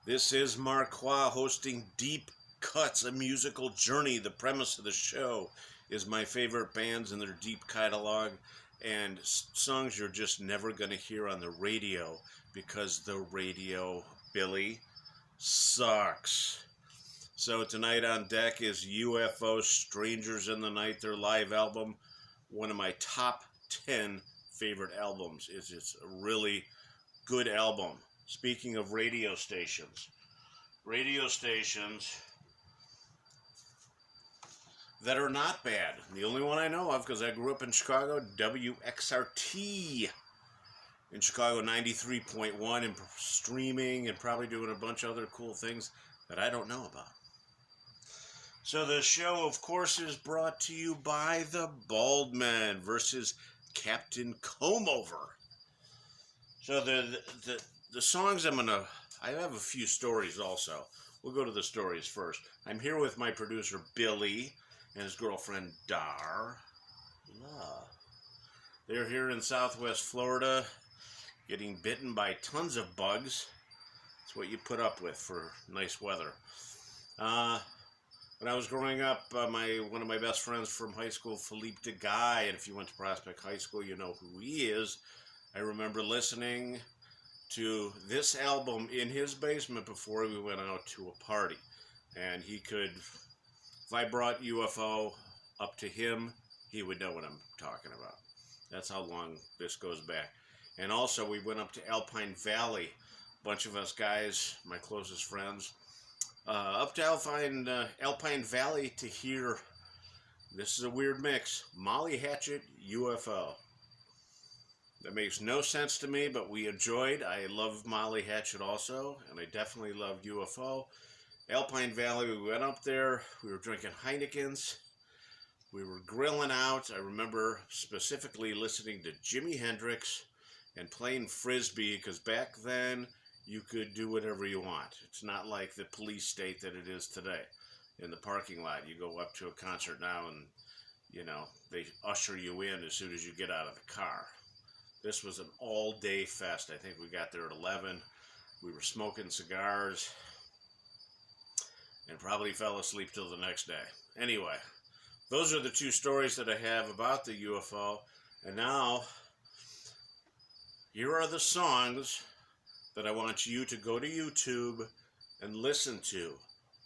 This is Marqua hosting Deep Cuts, a musical journey. The premise of the show is my favorite bands and their deep catalog and songs you're just never going to hear on the radio because the radio, Billy, sucks. So tonight on deck is UFO, Strangers in the Night, their live album. One of my top 10 favorite albums. It's a really good album. Speaking of radio stations that are not bad. The only one I know of, because I grew up in Chicago, wxrt in Chicago, 93.1, and streaming and probably doing a bunch of other cool things that I don't know about. So the show, of course, is brought to you by the Baldmen versus Captain Comeover. So the songs I have a few stories also. We'll go to the stories first. I'm here with my producer, Billy, and his girlfriend, Darla. They're here in Southwest Florida, getting bitten by tons of bugs. That's what you put up with for nice weather. When I was growing up, one of my best friends from high school, Philippe de Guy, and if you went to Prospect High School, you know who he is. I remember listening to this album in his basement before we went out to a party. And he could, if I brought UFO up to him, he would know what I'm talking about. That's how long this goes back. And also, we went up to Alpine Valley, a bunch of us guys, my closest friends, up to Alpine Valley to hear, this is a weird mix, Molly Hatchet, UFO. That makes no sense to me, but we enjoyed. I love Molly Hatchet also, and I definitely love UFO. Alpine Valley, we went up there, we were drinking Heinekens, we were grilling out. I remember specifically listening to Jimi Hendrix and playing Frisbee, because back then you could do whatever you want. It's not like the police state that it is today. In the parking lot, you go up to a concert now and, you know, they usher you in as soon as you get out of the car. This was an all-day fest. I think we got there at 11. We were smoking cigars and probably fell asleep till the next day. Anyway, those are the two stories that I have about the UFO. And now, here are the songs that I want you to go to YouTube and listen to.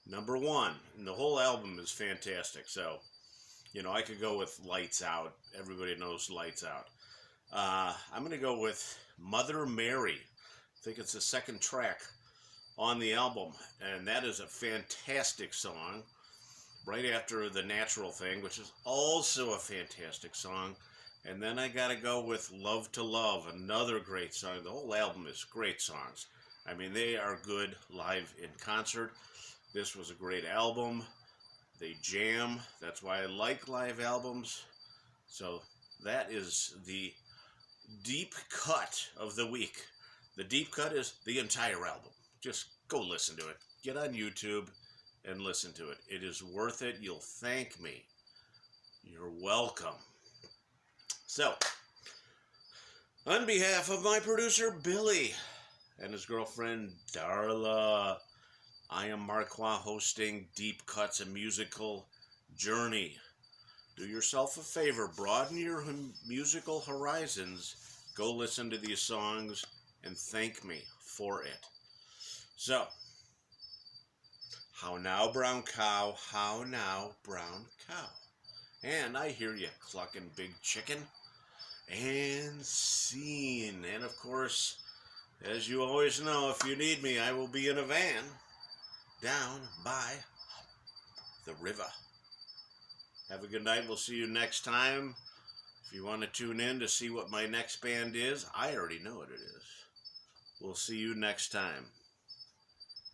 Number one, and the whole album is fantastic. So, you know, I could go with Lights Out. Everybody knows Lights Out. I'm going to go with Mother Mary. I think it's the second track on the album, and that is a fantastic song. Right after The Natural Thing, which is also a fantastic song. And then I got to go with Love to Love, another great song. The whole album is great songs. I mean, they are good live in concert. This was a great album. They jam. That's why I like live albums. So that is the deep cut of the week. The deep cut is the entire album. Just go listen to it. Get on YouTube and listen to it. It is worth it. You'll thank me. You're welcome. So, on behalf of my producer Billy and his girlfriend Darla, I am Marqua hosting Deep Cuts, a musical journey. Do yourself a favor, broaden your musical horizons, go listen to these songs, and thank me for it. So, how now, brown cow, how now, brown cow. And I hear you clucking, big chicken. And scene. And of course, as you always know, if you need me, I will be in a van down by the river. Have a good night. We'll see you next time. If you want to tune in to see what my next band is, I already know what it is. We'll see you next time.